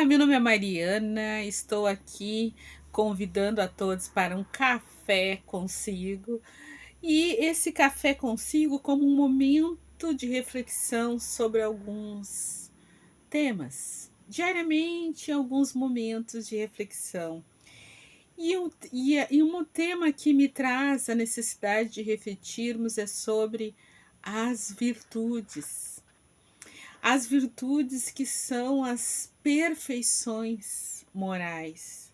Meu nome é Mariana, estou aqui convidando a todos para um café consigo. E esse café consigo como um momento de reflexão sobre alguns temas. Diariamente, alguns momentos de reflexão. E um tema que me traz a necessidade de refletirmos é sobre as virtudes. As virtudes que são as perfeições morais.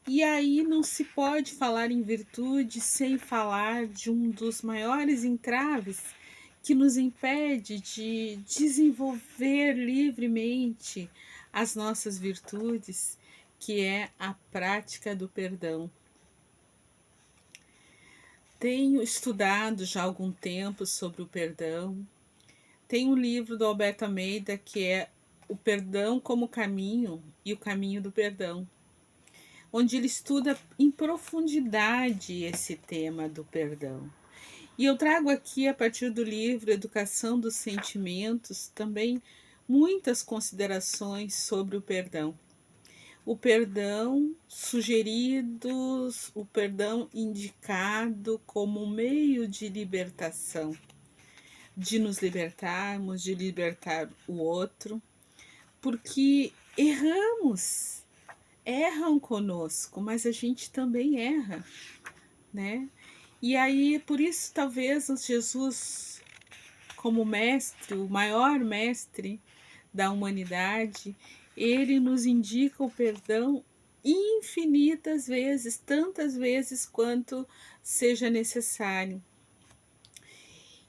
E aí não se pode falar em virtude sem falar de um dos maiores entraves que nos impede de desenvolver livremente as nossas virtudes, que é a prática do perdão. Tenho estudado já há algum tempo sobre o perdão. Tem um livro do Alberto Almeida que é O Perdão como Caminho e o Caminho do Perdão, onde ele estuda em profundidade esse tema do perdão. E eu trago aqui, a partir do livro Educação dos Sentimentos, também muitas considerações sobre o perdão. O perdão sugeridos, o perdão indicado como um meio de libertação, de nos libertarmos, de libertar o outro, porque erram conosco, mas a gente também erra, né? E aí, por isso, talvez Jesus, como mestre, o maior mestre da humanidade, ele nos indica o perdão infinitas vezes, tantas vezes quanto seja necessário.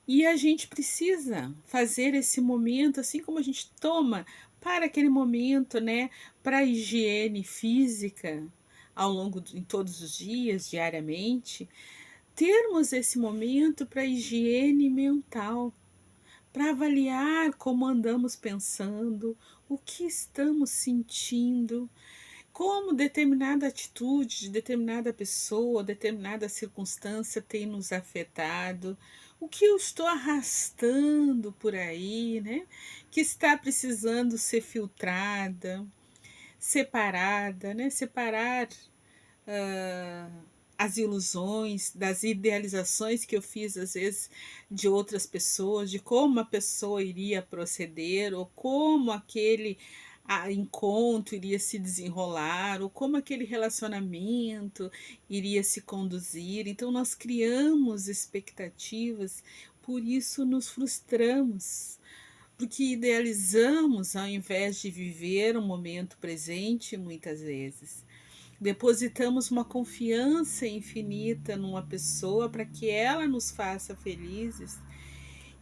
E a gente precisa fazer esse momento, assim como a gente toma para aquele momento, né, para a higiene física ao longo em todos os dias, diariamente, termos esse momento para a higiene mental, para avaliar como andamos pensando, o que estamos sentindo, como determinada atitude de determinada pessoa, determinada circunstância tem nos afetado, o que eu estou arrastando por aí, né? Que está precisando ser filtrada, separada, né? Separar ah, as ilusões, das idealizações que eu fiz às vezes de outras pessoas, de como a pessoa iria proceder, ou como aquele encontro iria se desenrolar, ou como aquele relacionamento iria se conduzir. Então nós criamos expectativas, por isso nos frustramos, porque idealizamos ao invés de viver o momento presente muitas vezes. Depositamos uma confiança infinita numa pessoa para que ela nos faça felizes,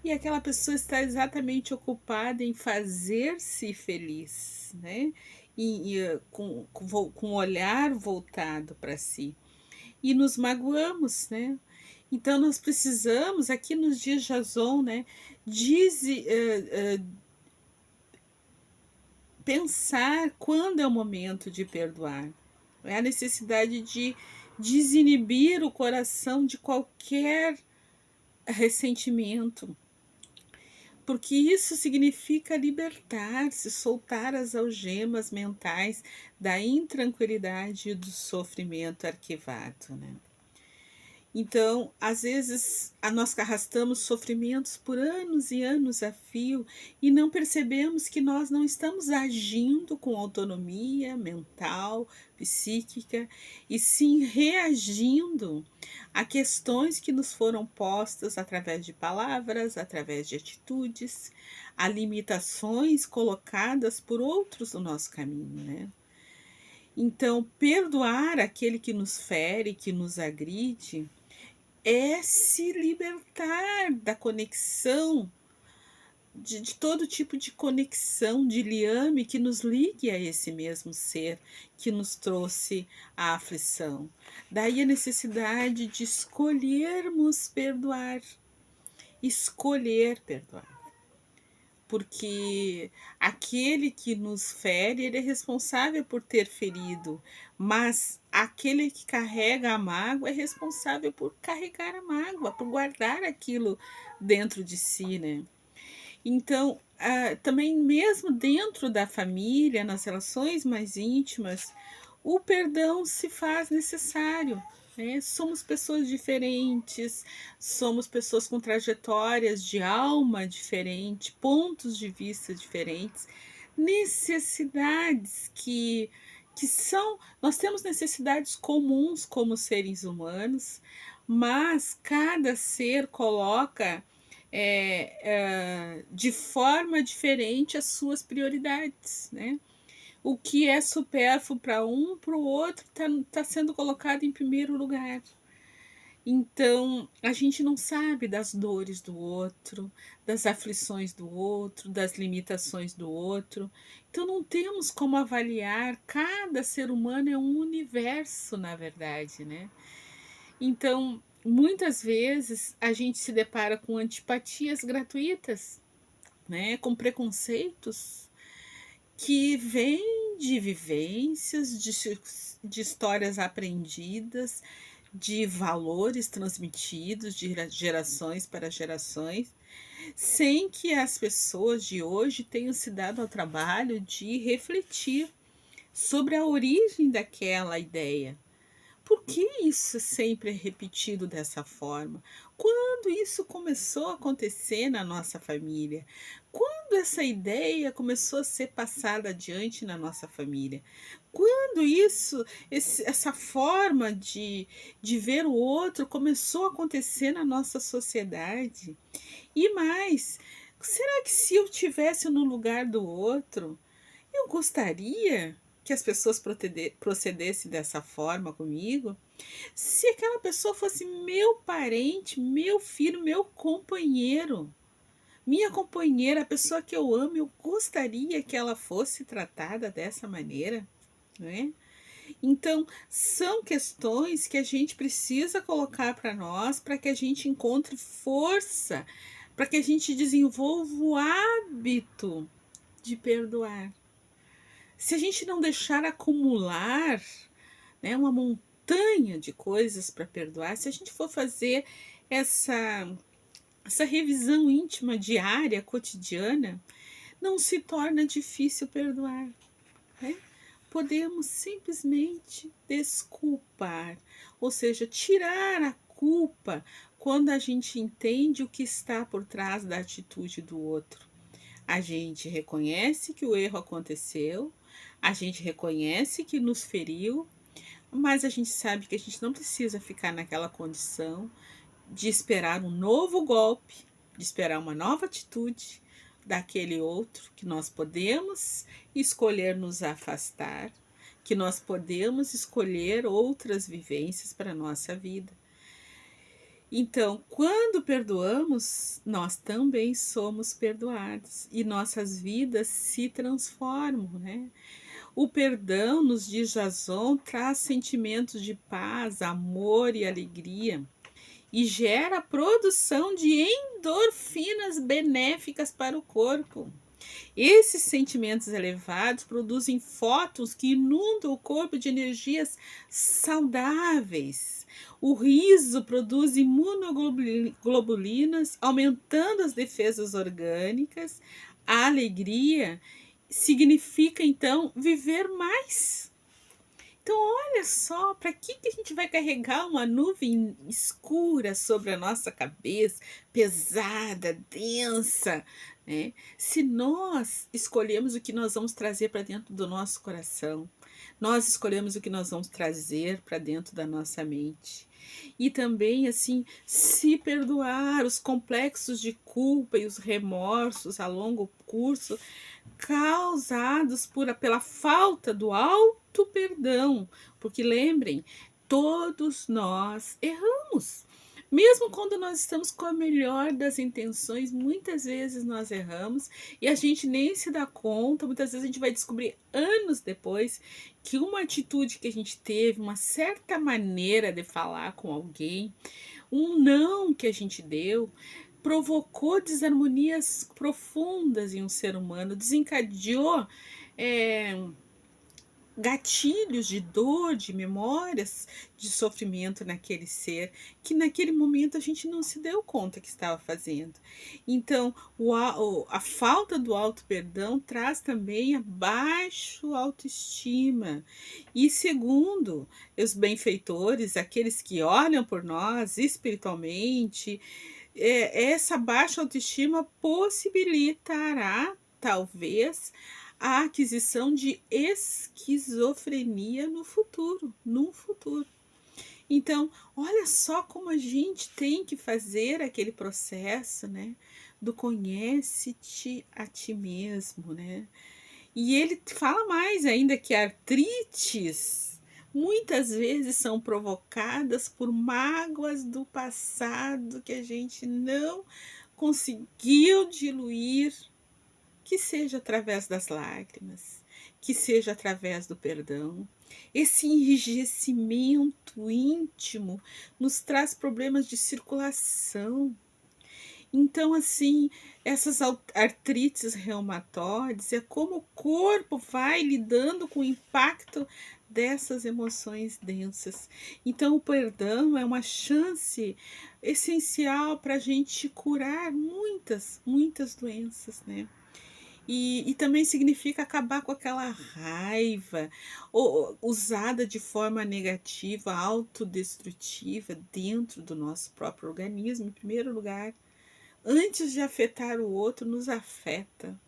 e aquela pessoa está exatamente ocupada em fazer-se feliz, né? Com o olhar voltado para si. E nos magoamos, né? Então nós precisamos, aqui nos dias de Jason, né, pensar quando é o momento de perdoar. É a necessidade de desinibir o coração de qualquer ressentimento, porque isso significa libertar-se, soltar as algemas mentais da intranquilidade e do sofrimento arquivado, né? Então, às vezes, nós arrastamos sofrimentos por anos e anos a fio e não percebemos que nós não estamos agindo com autonomia mental, psíquica, e sim reagindo a questões que nos foram postas através de palavras, através de atitudes, a limitações colocadas por outros no nosso caminho, né? Então, perdoar aquele que nos fere, que nos agride, é se libertar da conexão, de todo tipo de conexão, de liame que nos ligue a esse mesmo ser que nos trouxe a aflição. Daí a necessidade de escolhermos perdoar, escolher perdoar. Porque aquele que nos fere, ele é responsável por ter ferido, mas aquele que carrega a mágoa é responsável por carregar a mágoa, por guardar aquilo dentro de si, né? Então, também mesmo dentro da família, nas relações mais íntimas, o perdão se faz necessário, né? Somos pessoas diferentes, somos pessoas com trajetórias de alma diferentes, pontos de vista diferentes, necessidades que são. Nós temos necessidades comuns como seres humanos, mas cada ser coloca de forma diferente as suas prioridades, né? O que é supérfluo para um, para o outro, tá sendo colocado em primeiro lugar. Então, a gente não sabe das dores do outro, das aflições do outro, das limitações do outro. Então, não temos como avaliar. Cada ser humano é um universo, na verdade, né? Então, muitas vezes a gente se depara com antipatias gratuitas, né? Com preconceitos que vêm de vivências, de histórias aprendidas, de valores transmitidos de gerações para gerações, sem que as pessoas de hoje tenham se dado ao trabalho de refletir sobre a origem daquela ideia. Por que isso sempre é repetido dessa forma? Quando isso começou a acontecer na nossa família? Quando essa ideia começou a ser passada adiante na nossa família? Quando essa forma de ver o outro começou a acontecer na nossa sociedade? E mais, será que se eu tivesse no lugar do outro, eu gostaria que as pessoas procedessem dessa forma comigo? Se aquela pessoa fosse meu parente, meu filho, meu companheiro, minha companheira, a pessoa que eu amo, eu gostaria que ela fosse tratada dessa maneira, né? Então, são questões que a gente precisa colocar para nós, para que a gente encontre força, para que a gente desenvolva o hábito de perdoar. Se a gente não deixar acumular, né, uma montanha de coisas para perdoar, se a gente for fazer essa revisão íntima diária, cotidiana, não se torna difícil perdoar, né? Podemos simplesmente desculpar, ou seja, tirar a culpa quando a gente entende o que está por trás da atitude do outro. A gente reconhece que o erro aconteceu, a gente reconhece que nos feriu, mas a gente sabe que a gente não precisa ficar naquela condição de esperar um novo golpe, de esperar uma nova atitude daquele outro, que nós podemos escolher nos afastar, que nós podemos escolher outras vivências para a nossa vida. Então, quando perdoamos, nós também somos perdoados e nossas vidas se transformam, né? O perdão, nos diz Jason, traz sentimentos de paz, amor e alegria e gera a produção de endorfinas benéficas para o corpo. Esses sentimentos elevados produzem fótons que inundam o corpo de energias saudáveis. O riso produz imunoglobulinas, aumentando as defesas orgânicas. A alegria significa, então, viver mais. Então, olha só, para que a gente vai carregar uma nuvem escura sobre a nossa cabeça, pesada, densa, né? Se nós escolhemos o que nós vamos trazer para dentro do nosso coração, nós escolhemos o que nós vamos trazer para dentro da nossa mente. E também, assim, se perdoar os complexos de culpa e os remorsos a longo curso causados pela falta do auto-perdão. Porque lembrem, todos nós erramos. Mesmo quando nós estamos com a melhor das intenções, muitas vezes nós erramos e a gente nem se dá conta. Muitas vezes a gente vai descobrir anos depois que uma atitude que a gente teve, uma certa maneira de falar com alguém, um não que a gente deu, provocou desarmonias profundas em um ser humano, desencadeou gatilhos de dor, de memórias de sofrimento naquele ser, que naquele momento a gente não se deu conta que estava fazendo. Então, a falta do auto-perdão traz também a baixo autoestima. E segundo os benfeitores, aqueles que olham por nós espiritualmente, essa baixa autoestima possibilitará, talvez, a aquisição de esquizofrenia no futuro, no futuro. Então, olha só como a gente tem que fazer aquele processo, né, do conhece-te a ti mesmo, né? E ele fala mais ainda que artrites muitas vezes são provocadas por mágoas do passado que a gente não conseguiu diluir, que seja através das lágrimas, que seja através do perdão. Esse enrijecimento íntimo nos traz problemas de circulação. Então, assim, essas artrites reumatoides é como o corpo vai lidando com o impacto dessas emoções densas. Então, o perdão é uma chance essencial para a gente curar muitas, muitas doenças, né? E também significa acabar com aquela raiva usada de forma negativa, autodestrutiva dentro do nosso próprio organismo, em primeiro lugar. Antes de afetar o outro, nos afeta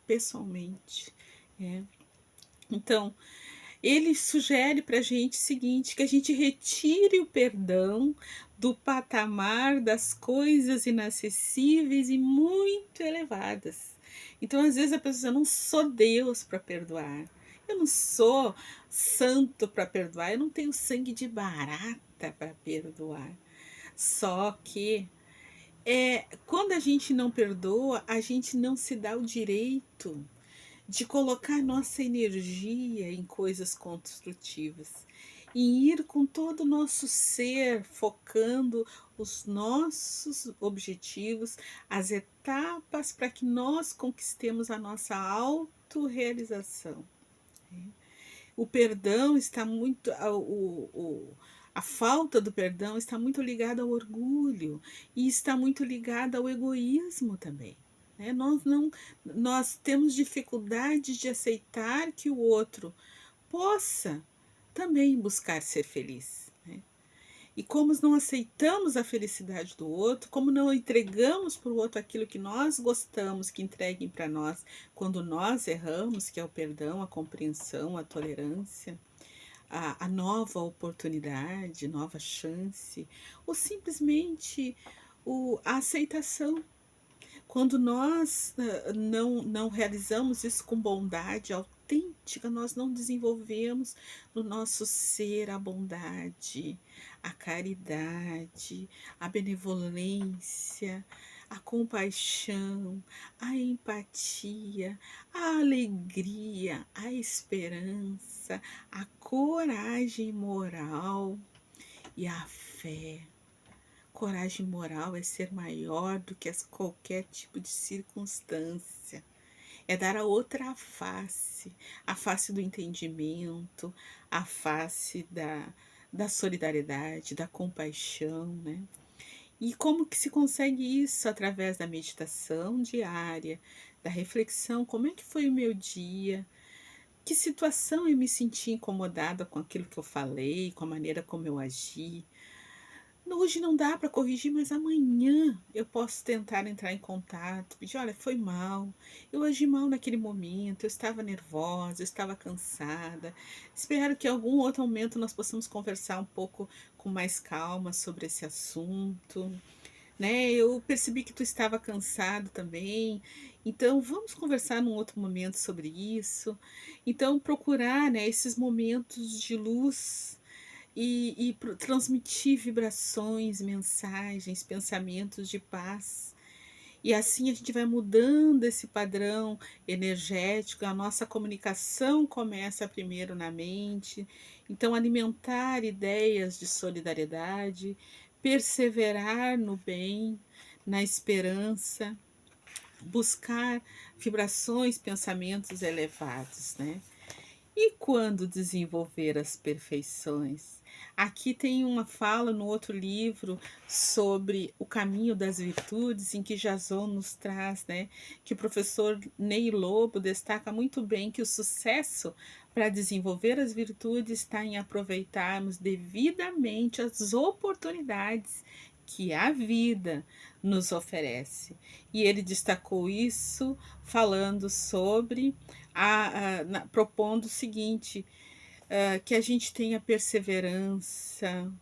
pessoalmente. É. Então, ele sugere para a gente o seguinte, que a gente retire o perdão do patamar das coisas inacessíveis e muito elevadas. Então, às vezes a pessoa, eu não sou Deus para perdoar, eu não sou santo para perdoar, eu não tenho sangue de barata para perdoar. Só que quando a gente não perdoa, a gente não se dá o direito de colocar nossa energia em coisas construtivas, em ir com todo o nosso ser, focando os nossos objetivos, as etapas para que nós conquistemos a nossa autorrealização. O perdão está muito. A falta do perdão está muito ligada ao orgulho e está muito ligada ao egoísmo também. Né? Nós temos dificuldade de aceitar que o outro possa também buscar ser feliz. Né? E como não aceitamos a felicidade do outro, como não entregamos para o outro aquilo que nós gostamos que entreguem para nós quando nós erramos, que é o perdão, a compreensão, a tolerância, a nova oportunidade, nova chance, ou simplesmente a aceitação. Quando nós não realizamos isso com bondade autêntica, nós não desenvolvemos no nosso ser a bondade, a caridade, a benevolência, a compaixão, a empatia, a alegria, a esperança, a coragem moral e a fé. Coragem moral é ser maior do que qualquer tipo de circunstância. É dar a outra face, a face do entendimento, a face da solidariedade, da compaixão, né? E como que se consegue isso? Através da meditação diária, da reflexão, como é que foi o meu dia? Que situação eu me senti incomodada com aquilo que eu falei, com a maneira como eu agi? Hoje não dá para corrigir, mas amanhã eu posso tentar entrar em contato, pedir, olha, foi mal, eu agi mal naquele momento, eu estava nervosa, eu estava cansada. Espero que em algum outro momento nós possamos conversar um pouco com mais calma sobre esse assunto, né? Eu percebi que tu estava cansado também, então vamos conversar num outro momento sobre isso. Então procurar, né, esses momentos de luz e transmitir vibrações, mensagens, pensamentos de paz. E assim a gente vai mudando esse padrão energético, a nossa comunicação começa primeiro na mente. Então, alimentar ideias de solidariedade, perseverar no bem, na esperança, buscar vibrações, pensamentos elevados, né? E quando desenvolver as perfeições? Aqui tem uma fala no outro livro sobre o caminho das virtudes, em que Jason nos traz, né, que o professor Ney Lobo destaca muito bem que o sucesso para desenvolver as virtudes está em aproveitarmos devidamente as oportunidades que a vida nos oferece. E ele destacou isso falando sobre propondo o seguinte, que a gente tenha perseverança,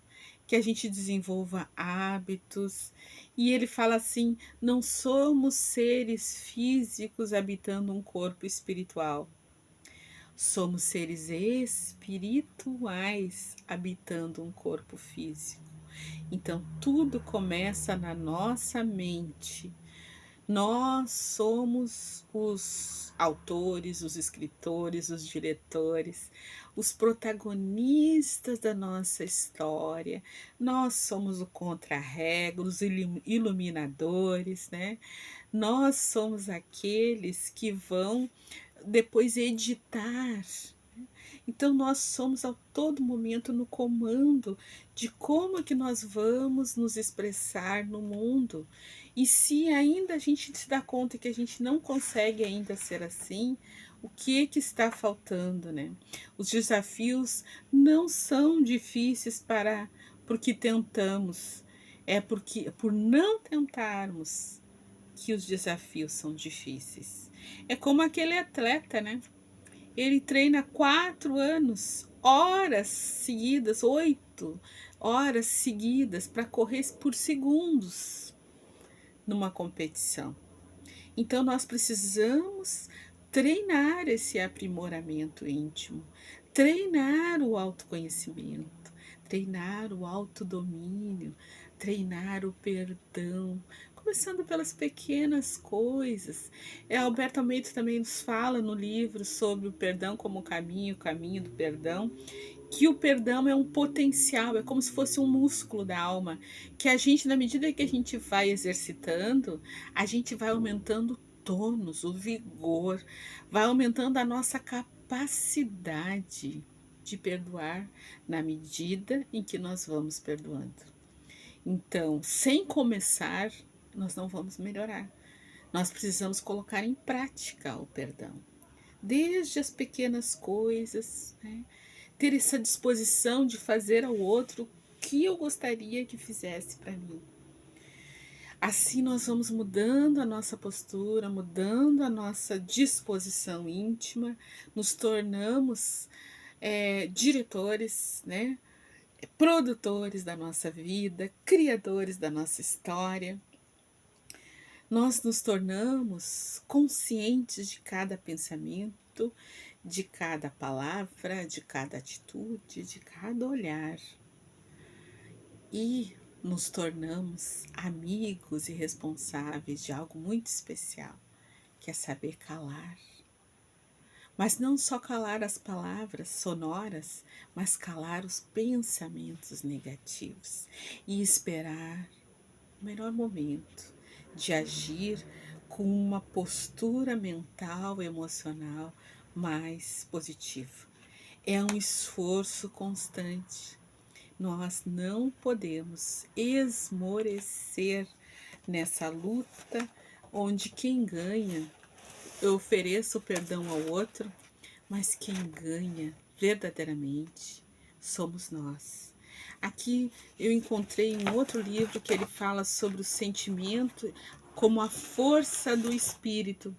que a gente desenvolva hábitos. E ele fala assim: não somos seres físicos habitando um corpo espiritual. Somos seres espirituais habitando um corpo físico. Então, tudo começa na nossa mente. Nós somos os autores, os escritores, os diretores, os protagonistas da nossa história. Nós somos o contra-regra, os iluminadores, né? Nós somos aqueles que vão depois editar. Então nós somos a todo momento no comando de como que nós vamos nos expressar no mundo. E se ainda a gente se dá conta que a gente não consegue ainda ser assim, o que está faltando, né? Os desafios não são difíceis porque tentamos, é porque por não tentarmos que os desafios são difíceis. É como aquele atleta, né? Ele treina 4 anos, horas seguidas, 8 horas seguidas para correr por segundos numa competição. Então nós precisamos treinar esse aprimoramento íntimo, treinar o autoconhecimento, treinar o autodomínio, treinar o perdão, começando pelas pequenas coisas. Alberto Almeida também nos fala no livro sobre o perdão como caminho, o caminho do perdão, que o perdão é um potencial, é como se fosse um músculo da alma, que a gente, na medida que a gente vai exercitando, a gente vai aumentando o tônus, o vigor, vai aumentando a nossa capacidade de perdoar na medida em que nós vamos perdoando. Então, sem começar, nós não vamos melhorar. Nós precisamos colocar em prática o perdão. Desde as pequenas coisas, né? Ter essa disposição de fazer ao outro o que eu gostaria que fizesse para mim. Assim nós vamos mudando a nossa postura, mudando a nossa disposição íntima, nos tornamos diretores, né? Produtores da nossa vida, criadores da nossa história. Nós nos tornamos conscientes de cada pensamento, de cada palavra, de cada atitude, de cada olhar. E nos tornamos amigos e responsáveis de algo muito especial, que é saber calar. Mas não só calar as palavras sonoras, mas calar os pensamentos negativos e esperar o melhor momento de agir com uma postura mental e emocional mais positiva. É um esforço constante. Nós não podemos esmorecer nessa luta onde quem ganha, eu ofereço perdão ao outro, mas quem ganha verdadeiramente somos nós. Aqui eu encontrei um outro livro que ele fala sobre o sentimento como a força do espírito.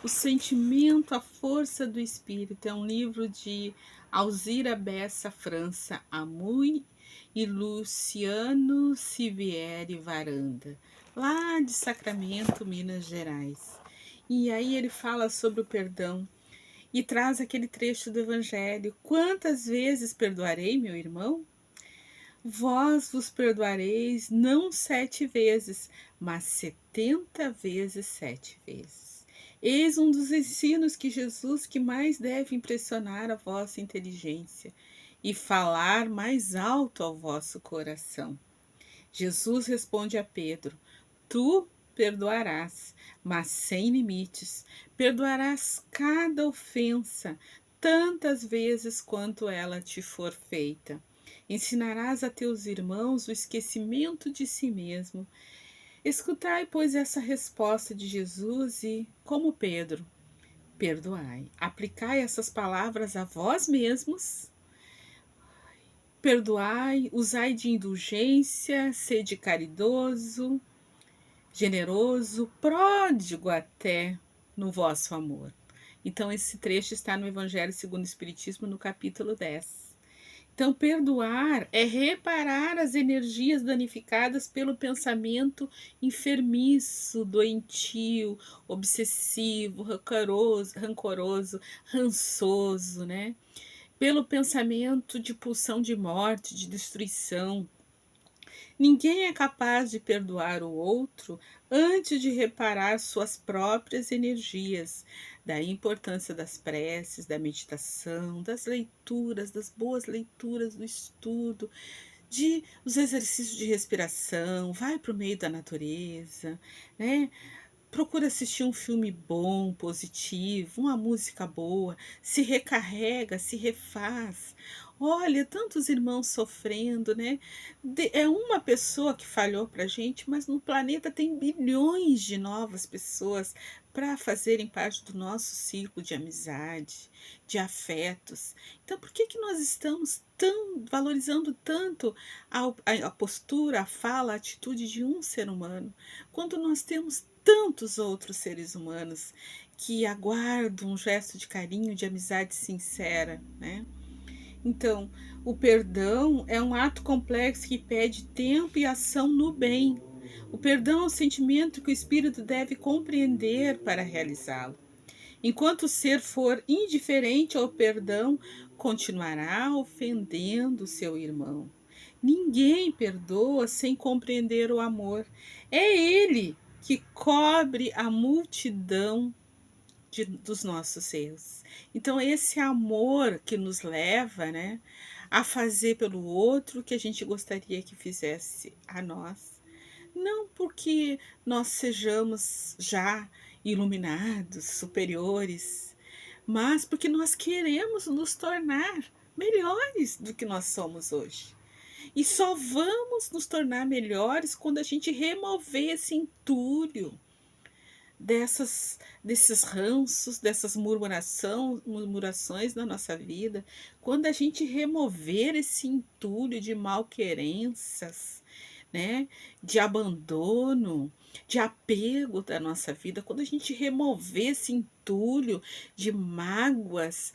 O sentimento, a força do espírito, é um livro de Alzira Bessa França Amuy e Luciano Sivieri Varanda, lá de Sacramento, Minas Gerais. E aí ele fala sobre o perdão e traz aquele trecho do Evangelho: quantas vezes perdoarei meu irmão? Vós vos perdoareis não 7 vezes, mas 70 vezes 7 vezes. Eis um dos ensinos que Jesus que mais deve impressionar a vossa inteligência e falar mais alto ao vosso coração. Jesus responde a Pedro: tu perdoarás, mas sem limites. Perdoarás cada ofensa, tantas vezes quanto ela te for feita. Ensinarás a teus irmãos o esquecimento de si mesmo. Escutai, pois, essa resposta de Jesus e, como Pedro, perdoai. Aplicai essas palavras a vós mesmos. Perdoai, usai de indulgência, sede caridoso, generoso, pródigo até no vosso amor. Então, esse trecho está no Evangelho segundo o Espiritismo, no capítulo 10. Então, perdoar é reparar as energias danificadas pelo pensamento enfermiço, doentio, obsessivo, rancoroso, rançoso, né? Pelo pensamento de pulsão de morte, de destruição. Ninguém é capaz de perdoar o outro antes de reparar suas próprias energias. Daí a importância das preces, da meditação, das leituras, das boas leituras, do estudo, de os exercícios de respiração, vai para o meio da natureza, né? Procura assistir um filme bom, positivo, uma música boa, se recarrega, se refaz. Olha, tantos irmãos sofrendo, né? É uma pessoa que falhou para a gente, mas no planeta tem bilhões de novas pessoas para fazerem parte do nosso círculo de amizade, de afetos. Então, por que nós estamos valorizando tanto a postura, a fala, a atitude de um ser humano, quando nós temos tantos outros seres humanos que aguardam um gesto de carinho, de amizade sincera, né? Então, o perdão é um ato complexo que pede tempo e ação no bem. O perdão é um sentimento que o espírito deve compreender para realizá-lo. Enquanto o ser for indiferente ao perdão, continuará ofendendo seu irmão. Ninguém perdoa sem compreender o amor. É ele que cobre a multidão dos nossos erros. Então, esse amor que nos leva, né, a fazer pelo outro o que a gente gostaria que fizesse a nós. Não porque nós sejamos já iluminados, superiores, mas porque nós queremos nos tornar melhores do que nós somos hoje. E só vamos nos tornar melhores quando a gente remover esse entulho desses ranços, dessas murmurações na nossa vida, quando a gente remover esse entulho de malquerenças, né, de abandono, de apego da nossa vida, quando a gente remover esse entulho de mágoas,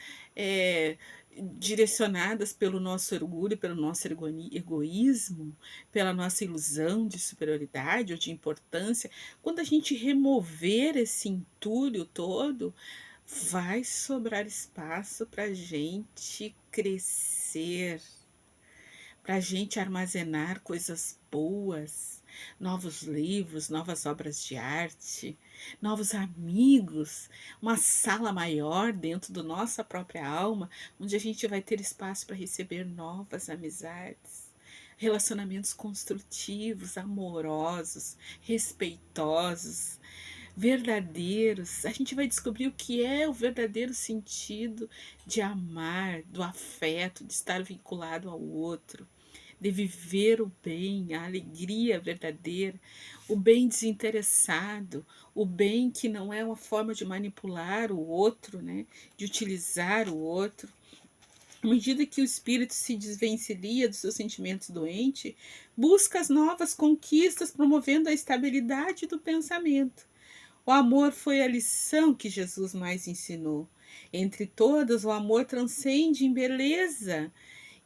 direcionadas pelo nosso orgulho, pelo nosso egoísmo, pela nossa ilusão de superioridade ou de importância, quando a gente remover esse entulho todo, vai sobrar espaço para a gente crescer, para a gente armazenar coisas boas, novos livros, novas obras de arte, novos amigos, uma sala maior dentro da nossa própria alma, onde a gente vai ter espaço para receber novas amizades, relacionamentos construtivos, amorosos, respeitosos, verdadeiros. A gente vai descobrir o que é o verdadeiro sentido de amar, do afeto, de estar vinculado ao outro, de viver o bem, a alegria verdadeira, o bem desinteressado, o bem que não é uma forma de manipular o outro, né? De utilizar o outro. À medida que o espírito se desvencilha dos seus sentimentos doentes, busca as novas conquistas, promovendo a estabilidade do pensamento. O amor foi a lição que Jesus mais ensinou. Entre todas, o amor transcende em beleza,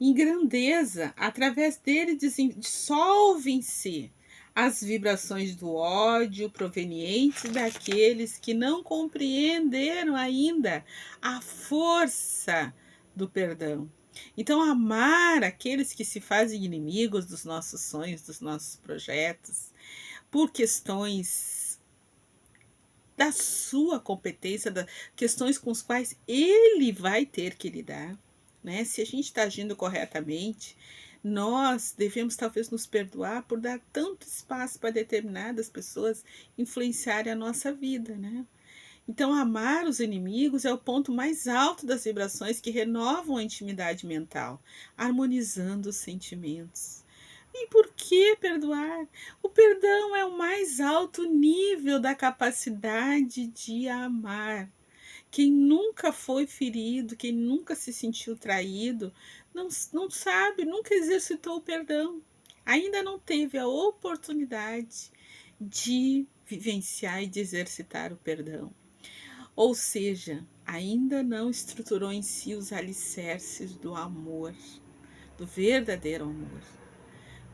em grandeza. Através dele dissolvem-se as vibrações do ódio provenientes daqueles que não compreenderam ainda a força do perdão. Então, amar aqueles que se fazem inimigos dos nossos sonhos, dos nossos projetos, por questões da sua competência, questões com as quais ele vai ter que lidar, né? Se a gente está agindo corretamente, nós devemos talvez nos perdoar por dar tanto espaço para determinadas pessoas influenciarem a nossa vida, né? Então, amar os inimigos é o ponto mais alto das vibrações que renovam a intimidade mental, harmonizando os sentimentos. E por que perdoar? O perdão é o mais alto nível da capacidade de amar. Quem nunca foi ferido, quem nunca se sentiu traído, não sabe, nunca exercitou o perdão. Ainda não teve a oportunidade de vivenciar e de exercitar o perdão. Ou seja, ainda não estruturou em si os alicerces do amor, do verdadeiro amor.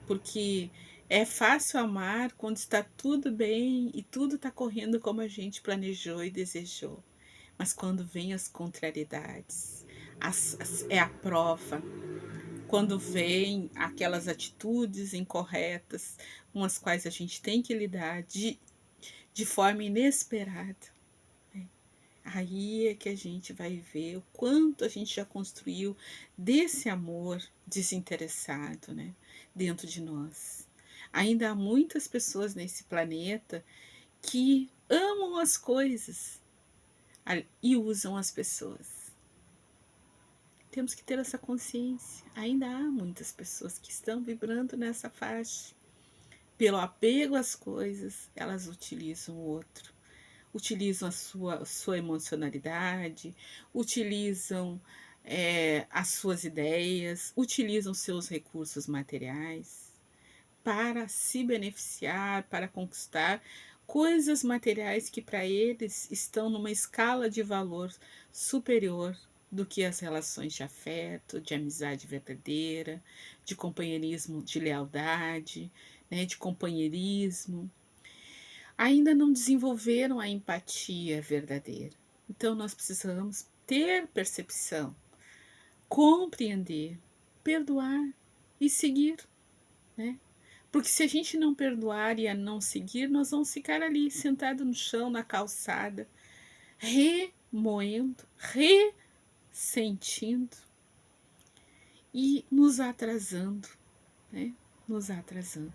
Porque é fácil amar quando está tudo bem e tudo está correndo como a gente planejou e desejou. Mas quando vem as contrariedades, é a prova. Quando vem aquelas atitudes incorretas com as quais a gente tem que lidar de forma inesperada. Aí é que a gente vai ver o quanto a gente já construiu desse amor desinteressado, né, dentro de nós. Ainda há muitas pessoas nesse planeta que amam as coisas e usam as pessoas. Temos que ter essa consciência. Ainda há muitas pessoas que estão vibrando nessa faixa. Pelo apego às coisas, elas utilizam o outro. Utilizam a sua emocionalidade, utilizam as suas ideias, utilizam seus recursos materiais para se beneficiar, para conquistar coisas materiais que para eles estão numa escala de valor superior do que as relações de afeto, de amizade verdadeira, de companheirismo, de lealdade, né, de companheirismo. Ainda não desenvolveram a empatia verdadeira. Então nós precisamos ter percepção, compreender, perdoar e seguir, né? Porque se a gente não perdoar e não seguir, nós vamos ficar ali sentado no chão, na calçada, remoendo, ressentindo e nos atrasando, né? Nos atrasando.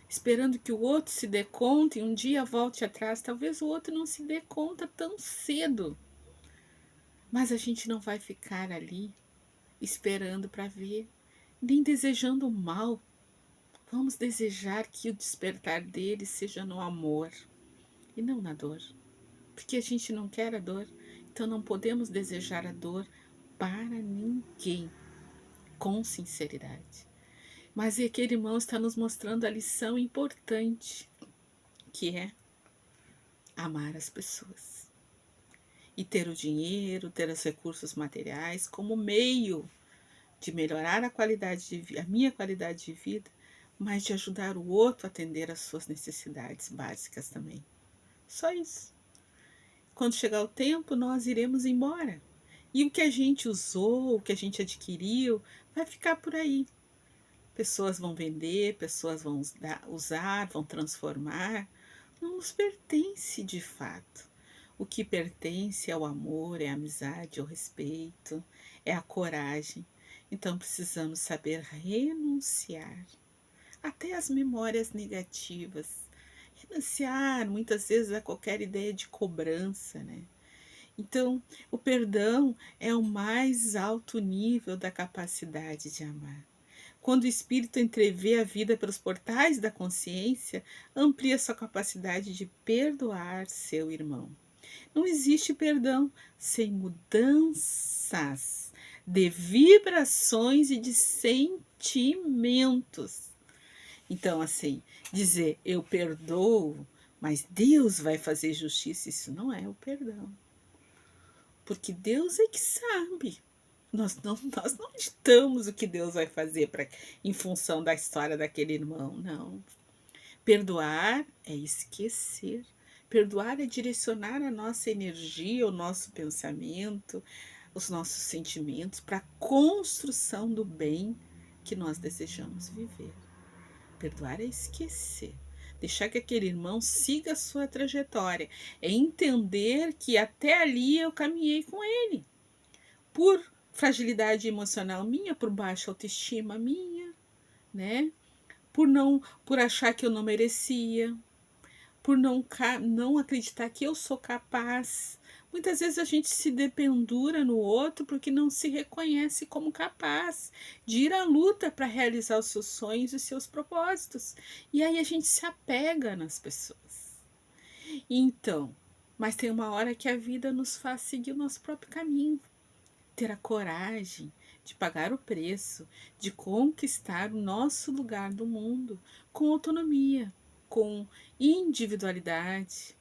Esperando que o outro se dê conta e um dia volte atrás. Talvez o outro não se dê conta tão cedo. Mas a gente não vai ficar ali esperando para ver, nem desejando o mal. Vamos desejar que o despertar dele seja no amor e não na dor. Porque a gente não quer a dor, então não podemos desejar a dor para ninguém, com sinceridade. Mas aquele irmão está nos mostrando a lição importante, que é amar as pessoas. E ter o dinheiro, ter os recursos materiais como meio de melhorar a minha qualidade de vida, mas de ajudar o outro a atender às suas necessidades básicas também. Só isso. Quando chegar o tempo, nós iremos embora. E o que a gente usou, o que a gente adquiriu, vai ficar por aí. Pessoas vão vender, pessoas vão usar, vão transformar. Não nos pertence de fato. O que pertence é o amor, é a amizade, é o respeito, é a coragem. Então precisamos saber renunciar até as memórias negativas. Renunciar muitas vezes a qualquer ideia de cobrança, né? Então, o perdão é o mais alto nível da capacidade de amar. Quando o espírito entrevê a vida pelos portais da consciência, amplia sua capacidade de perdoar seu irmão. Não existe perdão sem mudanças de vibrações e de sentimentos. Então, assim, dizer eu perdoo, mas Deus vai fazer justiça, isso não é o perdão. Porque Deus é que sabe. Nós não ditamos o que Deus vai fazer em função da história daquele irmão, não. Perdoar é esquecer. Perdoar é direcionar a nossa energia, o nosso pensamento, os nossos sentimentos para a construção do bem que nós desejamos viver. Perdoar é esquecer. Deixar que aquele irmão siga a sua trajetória. É entender que até ali eu caminhei com ele. Por fragilidade emocional minha, por baixa autoestima minha, né? Por achar que eu não merecia, por não acreditar que eu sou capaz. Muitas vezes a gente se dependura no outro porque não se reconhece como capaz de ir à luta para realizar os seus sonhos e seus propósitos. E aí a gente se apega nas pessoas. Então, mas tem uma hora que a vida nos faz seguir o nosso próprio caminho, ter a coragem de pagar o preço, de conquistar o nosso lugar do mundo com autonomia, com individualidade,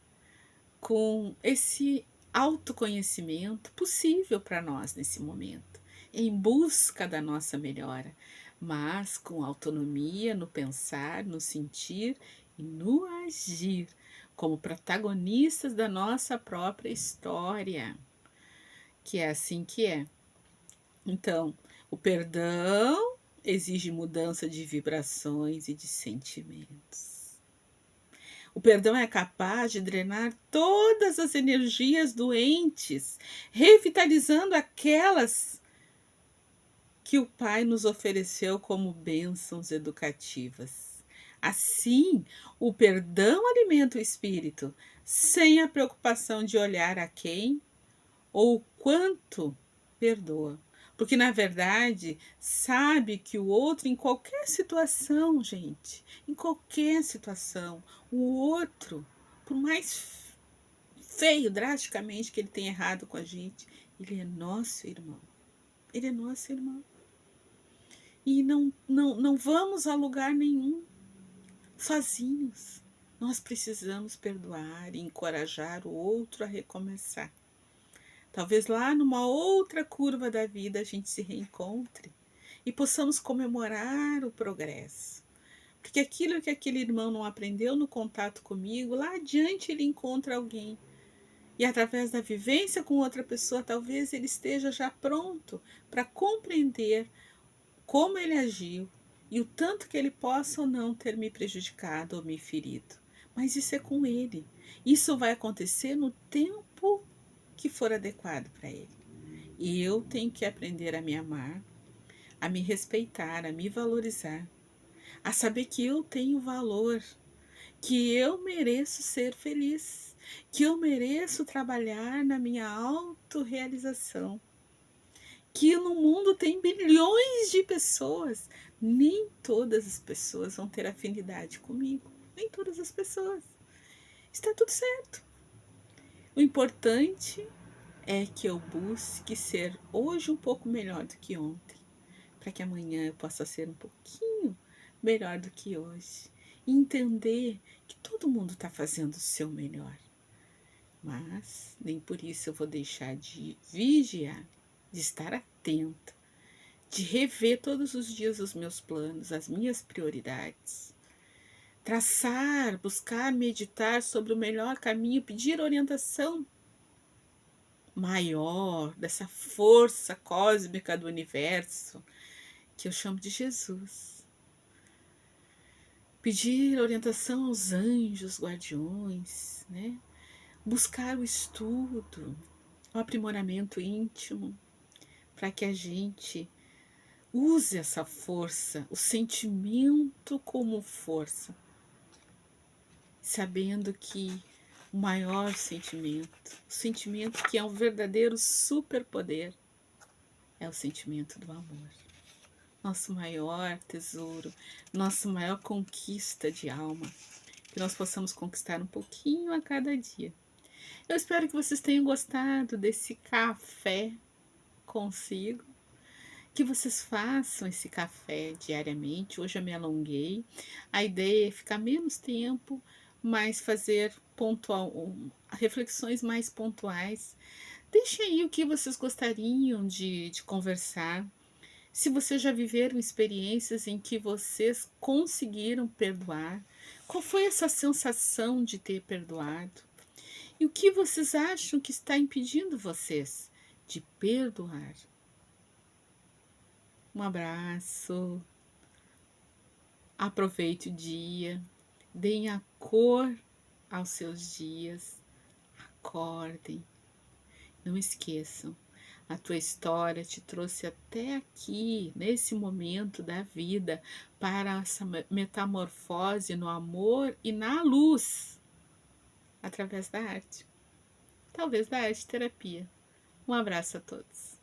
com esse autoconhecimento possível para nós nesse momento, em busca da nossa melhora, mas com autonomia no pensar, no sentir e no agir, como protagonistas da nossa própria história, que é assim que é. Então, o perdão exige mudança de vibrações e de sentimentos. O perdão é capaz de drenar todas as energias doentes, revitalizando aquelas que o Pai nos ofereceu como bênçãos educativas. Assim, o perdão alimenta o espírito, sem a preocupação de olhar a quem ou quanto perdoa. Porque, na verdade, sabe que o outro, em qualquer situação, gente, em qualquer situação, o outro, por mais feio, drasticamente, que ele tenha errado com a gente, ele é nosso irmão. Ele é nosso irmão. E não vamos a lugar nenhum sozinhos. Nós precisamos perdoar e encorajar o outro a recomeçar. Talvez lá numa outra curva da vida a gente se reencontre e possamos comemorar o progresso. Porque aquilo que aquele irmão não aprendeu no contato comigo, lá adiante ele encontra alguém. E através da vivência com outra pessoa, talvez ele esteja já pronto para compreender como ele agiu e o tanto que ele possa ou não ter me prejudicado ou me ferido. Mas isso é com ele. Isso vai acontecer no tempo que for adequado para ele. E eu tenho que aprender a me amar, a me respeitar, a me valorizar, a saber que eu tenho valor, que eu mereço ser feliz, que eu mereço trabalhar na minha autorrealização, que no mundo tem bilhões de pessoas, nem todas as pessoas vão ter afinidade comigo, nem todas as pessoas. Está tudo certo. O importante é que eu busque ser hoje um pouco melhor do que ontem, para que amanhã eu possa ser um pouquinho melhor do que hoje. E entender que todo mundo está fazendo o seu melhor. Mas nem por isso eu vou deixar de vigiar, de estar atenta, de rever todos os dias os meus planos, as minhas prioridades. Traçar, buscar meditar sobre o melhor caminho, pedir orientação maior, dessa força cósmica do universo, que eu chamo de Jesus. Pedir orientação aos anjos guardiões, né? Buscar o estudo, o aprimoramento íntimo, para que a gente use essa força, o sentimento como força, sabendo que o maior sentimento, o sentimento que é um verdadeiro superpoder, é o sentimento do amor. Nosso maior tesouro, nossa maior conquista de alma, que nós possamos conquistar um pouquinho a cada dia. Eu espero que vocês tenham gostado desse café consigo, que vocês façam esse café diariamente. Hoje eu me alonguei, a ideia é ficar menos tempo, mas fazer reflexões mais pontuais. Deixem aí o que vocês gostariam de conversar. Se vocês já viveram experiências em que vocês conseguiram perdoar, qual foi essa sensação de ter perdoado? E o que vocês acham que está impedindo vocês de perdoar? Um abraço, aproveite o dia, deem a cor aos seus dias, acordem, não esqueçam. A tua história te trouxe até aqui, nesse momento da vida, para essa metamorfose no amor e na luz. através da arte. Talvez da arte terapia. Um abraço a todos.